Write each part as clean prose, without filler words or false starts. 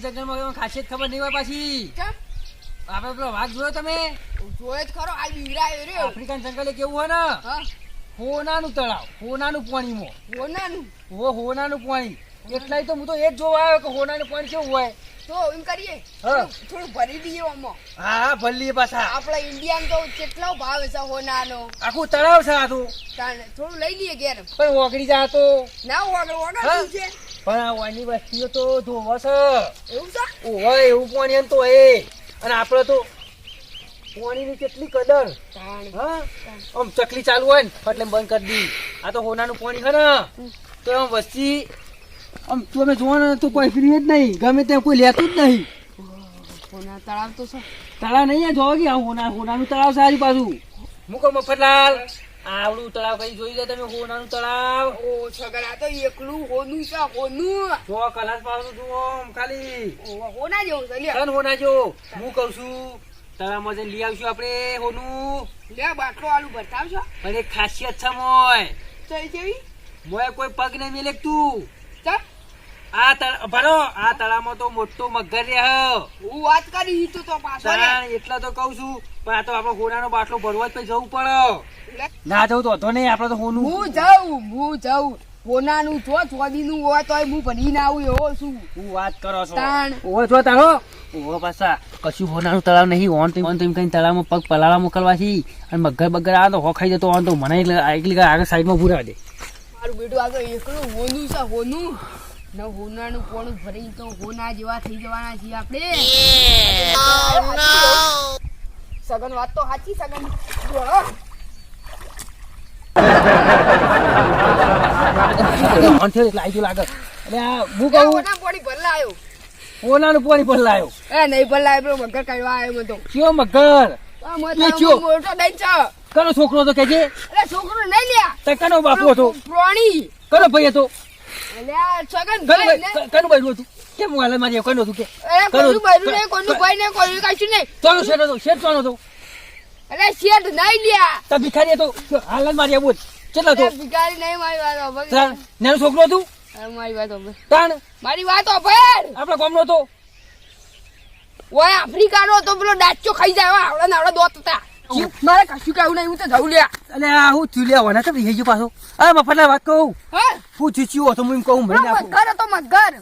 જંગલમાં ખાસિયત ખબર નહીં હોય પાછી. આપણે પેલો વાઘ જોયો તમે? જોયે જ ખરો. આ બીવરાયો રે. આફ્રિકન જંગલે કેવું હોય ને, હોનાનું તળાવ, હોનાનું પાણીમાં. હોનાનું પાણી. એટલે તો હું તો એ જ જોવા આવ્યો કે હોનાનું પાણી કેવું હોય. તો એમ કરીએ, થોડું ભરી દઈએ આમાં. હા ભરી પાછા. આપડા ઇન્ડિયામાં તો કેટલો ભાવ છે હોનાનો. આખું તળાવ છે આ તો. થોડું લઈ લઈએ ઘેર. પણ ઓગળી જા તો ના ઓગળ છે. પણ આ વાની વસ્તીઓ તો ધોવા છે. એવું છે? ઓય એવું પાણી એમ તો એ. અને આપડે તો પાણીની કેટલી કદર. હા આમ ચકલી ચાલુ હોય ને એટલે બંધ કરી દી. આ તો હોનાનું પાણી છે ને તો આમ વસ્તી આમ તમે જોવો ને તો કોઈ ફ્રી જ નહીં. ગમે ત્યાં કોઈ લેતું જ નહીં. હોના તળાવ તો છે. તળાવ નહીં જોવો કે હોનાનું તળાવ છે આજુ બાજુ. મૂકો મફતલાલ આવડું તળાવ કઈ જોઈ લે તમે. હોનાનું તળાવ. ઓ છગડા આ તો એકલું હોનું છે. હોનું જો કલાસ પાડું જુઓ ખાલી હોના જેવું છે. તન હોના જો હું કઉ છું તળાવમાં જઈને લઈ આવશું આપણે હોનું. લે બાટલો આલુ ભરતાવશો. પણ એક ખાસિયત છે મોય. ચઈ કેવી? મોય કોઈ પગ નહીં મેલે તું. ચા ભરો આ તળાવમાં તો મોટો મગર રહે. હું વાત કરી તો પાછો એટલા તો કઉ છું. પણ આ તો આપડે હોનાનો બાટલો ભરવા જ પછી જવું પડે. ના જવું તો હતો નહીં. આપડે તો હોનું હું જાઉં હોનાનું છો ચોદીનું હોય તો હું ભરી ના આવું. એવો શું હું વાત કરો છો? તાણ ઓવો છો તારો ઓવો પાછા કશું હોનાનું તળાવ નહીં. ઓન તો કઈ તળાવમાં પગ પલાળા મોકલવાથી અને મગર બગર આ તો હો ખાઈ જતો. ઓન તો મને એકલી આગળ સાઈડમાં ભૂરા દે. મારું બેટું આગળ એકલું હોનું છે. હોનું ને હોનાનું પોણું ભરી તો હોના જેવા થઈ જવાના છીએ આપણે. સગન વાત તો સાચી. સગન હોનાનું પાણી ભરલાયો. એ નહીં ભરલાય પેલો મગર કાઢવા આવ્યો મને તો. કયો મગર? મોટો દઈ છે. કનો છોકરો હતો કે છે? અરે છોકરો નહીં લ્યા. તે કનો બાપુ હતો? પ્રાણી. કનો ભાઈ હતો? સગન કનું ભાઈ હતું? કેમ હાલ મારી કનું હતું કે? કોઈનું ભાઈ નહીં, કોઈનું ભાઈ નહીં, કોઈનું કશું નહીં. તોનો શેઠ હતો? શેઠ તોનો હતો? અરે શેઠ નહીં લ્યા. તો ભિખારી હતો? હાલ મારી બોલ કેટલા હતો? ભિખારી નહીં. મારી વાત નાનું છોકરો હતું? મારી વાત તાણ મારી વાત આપડા ગામનો હતો? ઓય આફ્રિકાનો તો પેલો ડાચો ખાઈ જાય. આવડા નાવડા દોત હતા. મારે કશું કેવું નહીં. હું તો જવું લ્યા. અને આ હું ચૂલ્યા હોના તો રહી ગયો પાછો. હા મફતલા વાત કહું. હા હું ચીચ્યું હતો હું એમ કહું. મગર હતો મગર.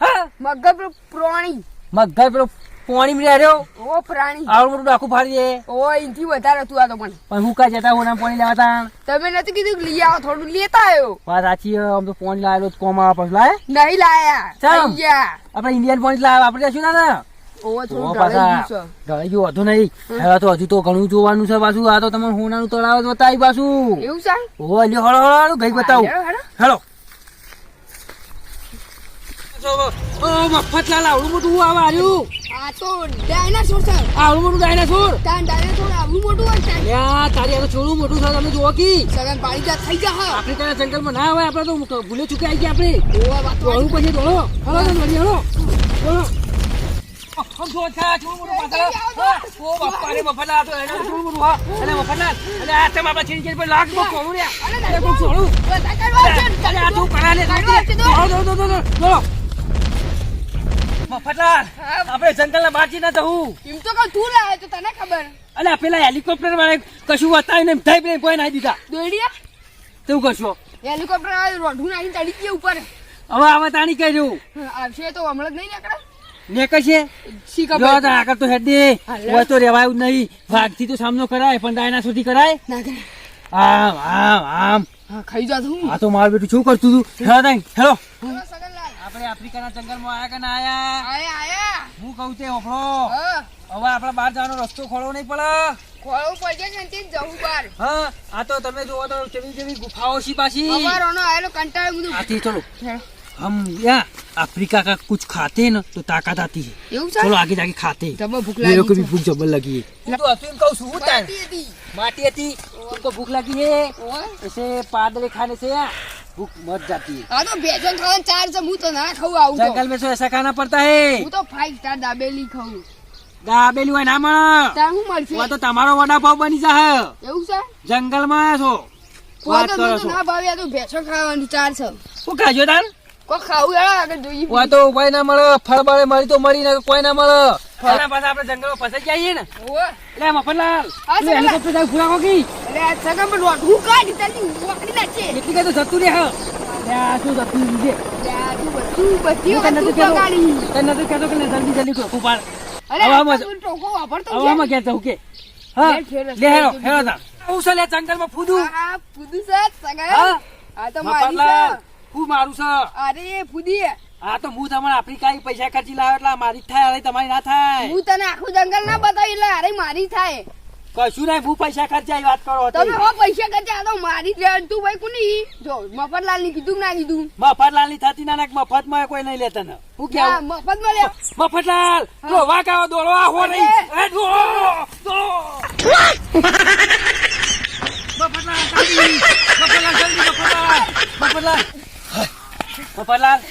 હા મગર પેલો પ્રાણી. મગર પેલો પાણી માં રહ્યો. ઓ પ્રાણી આવડું મોટું આખું ફાડી દે. ઓ એનથી વધારે હતું આ તો. પણ હું કા જતા હોના પાણી લેવા તા? તમે નથી કીધું લઈ આવો? થોડું લેતા આવ્યો. વાત સાચી. આમ તો પાણી લાવેલો કોમ આવે પછી લાય નહીં લાયા. આપડે ઇન્ડિયન પાણી લાવે આપણે શું ના ઓવો થોડું ઢળી ગયું હતું નહીં. હવે તો હજુ તો ઘણું જોવાનું છે પાછું. આ તો તમે હોનાનું તળાવ બતાવી પાછું. એવું છે? ઓ લ્યો હળો ગઈ બતાવું. હેલો મફતલાલ આવડું મોટું આવે આવ્યું. આ તો ડાયનાસોર છે. આવડું મોટું ડાયનાસોર? ડાયનાસોર આવડું મોટું હોય છે. તારી આ તો છોડું મોટું છે. તમે જોવો કી સગન પાડી જા થઈ જા. આફ્રિકાના જંગલમાં ના હોય. આપડે તો ભૂલે ચૂકે આવી ગયા આપણે. ઓવા વાત તો હળું પછી દોડો. હળો તો વળી હળો દોડો. હમ જો છા છોડું મોટું પાછળ. ઓ બાપા રે મફતલાલ તો એને છોડું મોટું. હા અને મફતલાલ અને આ તમે આપડા છીન પર લાખ માં કોણું રે. અરે કોક છોડું. અરે આ તું કરા લે. દોડો દોડો મફતલાલ આપણે જંગલના બાજી ના જવું. એમ તો કહું તું લાવે તો તને ખબર. અલે પેલા હેલિકોપ્ટર વાળા કશું બતાવ્યું ને થઈ પેલા કોઈ નાખી દીધા. દોડ્યા તું કરશો? હેલિકોપ્ટર રોઢું નાખીને ચડી ગયા ઉપર. હવે તાણી કર્યું આવશે તો હમણાં જ નહીં નીકળે ને કશે. આગળ તો હેડ દે. હોય તો રેવાયું નહીં. વાઘથી તો સામનો કરાય પણ ડાયનાસોર થી કરાય ના કરે. આમ આમ આમ ખાઈ જા તું. આ તો મારું બેટું શું કરતું તું? હેલો આપણે આફ્રિકાના જંગલમાં આયા કે ના આયા? હું કહું તે ઓફળો. હવે આપડા બહાર જવાનો રસ્તો ખોલવો નહીં પડે. ખોલવું પડશે ને તે જવું બહાર. હા આ તો તમે જોવો તો કેવી કેવી ગુફાઓ છે પાછી. અમારોનો આયેલો કંટાળો બધું. આથી ચલો हम यहाँ अफ्रीका का कुछ खाते हैं ना तो ताकत आती है. चलो आगे जाके खाते हैं. मेरे को भी भूख जबर लगी है. तो तुम कहो सूट है माटी आती तुमको भूख लगी है ऐसे पादरे खाने से भूख मर जाती है. हाँ तो बेचन खाना चार से मुँह तो ना खाऊं आऊं. जंगल में तो ऐसा खाना पड़ता है. હું તો 5 સ્ટાર દાબેલી ખાऊं. દાબેલી હોય ના મળે. તાર હું મળશે? તો તમારો વડાપાવ બની જાય. એવું છે? જંગલ માં છો વાત કરો છો. ના ભાવ્યા તો ભેંસો ખાવાનું ચાર છે. શું ખાજો તાર? કોઈ ખાવું હેડો આગળ જોઈએ વા તો ઉપાય ના મળે ફળ બળે મળી તો મળી ને કોઈ ના મળે ફળના પાછા આપણે જંગલમાં ફસાઈ જઈએ ને ઓવે એટલે મફતલાલ હા, પેલું હેલિકોપ્ટર જાય ફુરા કોકી અરે આ સગમ પણ રોઢું કાઢી તારી વાકડી નાખે એટલી કઈ તો જતું રે હા આ શું જતું છે યા તું બધું બધી હું તને વસ્તુ નથી કહેતો. બગાડી તને નથી કહેતો કે જલ્દી જલ્દી ટોકું પાડ અરે હવામાં તું ટોકો વાપરતો હવે આમાં ક્યાં જવું કે હા લે, ખેર, લે હેરો હેરો તા હું છે લે જંગલમાં ફૂદું આ ફુદુ છે સગા હા આ તો મારી મફતલાલ છે હું મારું છે અરે ફુદી આ તો હું તમારે આફ્રિકાઈ પૈસા ખર્ચી લાવ્યો એટલે આ મારી જ થાય અરે તમારી ના થાય હું તને આખું જંગલ ના બતાવી એટલે અરે મારી થાય કશું નહીં હું પૈસા ખર્ચાઈ વાત કરો તમે હો પૈસા કરજે આ તો મારી જ રહેવાનું. તું ભાઈ કોની જો મફતલાલ ની કીધું કે ના કીધું મફતલાલ ની થતી ના નાખ મફત માં કોઈ નહીં લેતા ને હું ના, કેવું મફત માં લે મફતલાલ લો વાક આવો દોડો આ હો નહીં એ દોડો મફતલાલ જલ્દી મફતલાલ જલ્દી મફતલાલ મફતલાલ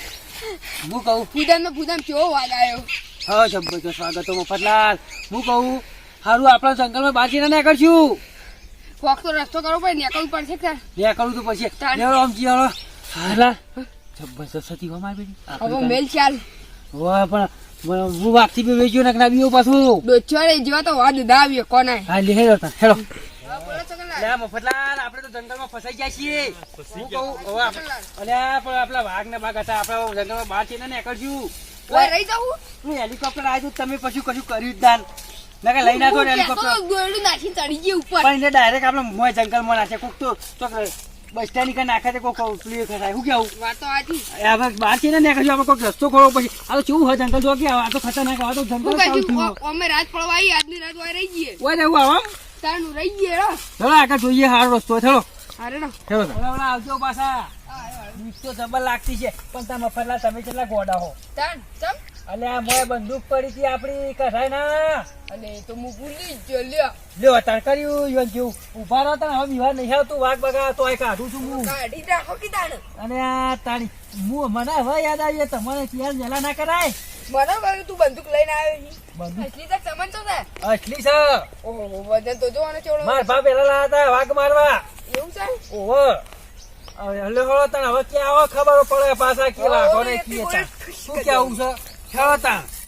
હું કહું ફૂદન કેવો વાગ આવ્યો હા જબરજસ્ત સ્વાગત તો મફતલાલ હું કહું હારું આપણા જંગલમાં બાજી ના કરશું કોક તો રસ્તો કરવો પડે નીકળવું પડશે કે લે કરું તો પછી તાણ. લેવડો આમ જીવાળો હાલા જબરજસ્ત હતી હો મારી હવે બેટી મેલ ચાલ વાહ પણ હું વાગથી બી વેચ્યો ને ના બીઓ પાછું ડોચોરે જેવા તો વાદ દા આવ્યો કોને હા લે હેડો તા હેડો બોલો છગનલાલ. લે મફતલાલ આપણે તો જંગલમાં ફસાઈ ગયા છીએ હું કહું હવે અલ્યા પણ આપણા વાઘ ને બાઘ હતા આપણે જંગલમાં બહાર છે ને નીકળશું ઓય રહી જાઉં હું હેલિકોપ્ટર આવ્યું તમે પછી કશું કર્યું જ દાન ના કે લઈને આવતો હેલિકોપ્ટર દોરડું નાખી ચડી ગઈ ઉપર પણ એને ડાયરેક્ટ આપણે મોય જંગલમાં નાખે કોક તો બસ સ્ટેન્ડ કે નાખે છે કોક પ્લે ખસાય શું કેવું વાત તો આજી હવે બહાર છે ને નીકળશું આપણે કોઈક રસ્તો ખોળવો પછી આ તો કેવું હોય જંગલ જો કે આ તો ખતરનાક આ તો જંગલ હું ચાલુ કહીશું થયું અમે રાત પડવાઈ આજની રાત વાય રહી ગઈએ ઓય રહેવું આવા તારનું રહી ગઈએ રો ચલો આગળ જોઈએ સારો રસ્તો ચલો અરે નો ચલો આવજો પાછા બીક તો જબર લાગતી છે પણ તમે મફતલાલ તમે કેટલા ગોડા હો તાન ચમ અલ્યા મોય બંદૂક પડી હતી આપણી કઢાઈ ના અને એ તો હું ભૂલી જ ગયો લ્યો લ્યો તાર કર્યું યોન જેવું ઉભા રહો તને હવે વિવાહ નહીં આવતું વાઘ બગા તો કાઢું છું હું કાઢી રાખો કે તાણ અને આ તારી મને હવે યાદ આવી તમારે ત્યાં મેલા ના કરાય મને કહ્યું તું બંદૂક લઈને આવ્યો છી બંદૂક એટલી તક સમજતો છે અસલી છે ઓહો વજન તો જોવાનો ચોળો માર ભા પેલા લાયા હતા વાઘ મારવા એવું છે ઓહો હવે હલે હળો તને હવે ક્યાં આવો ખબર પડે પાછા કેવા કોને કી હતા શું કેવું છે ખેલો તા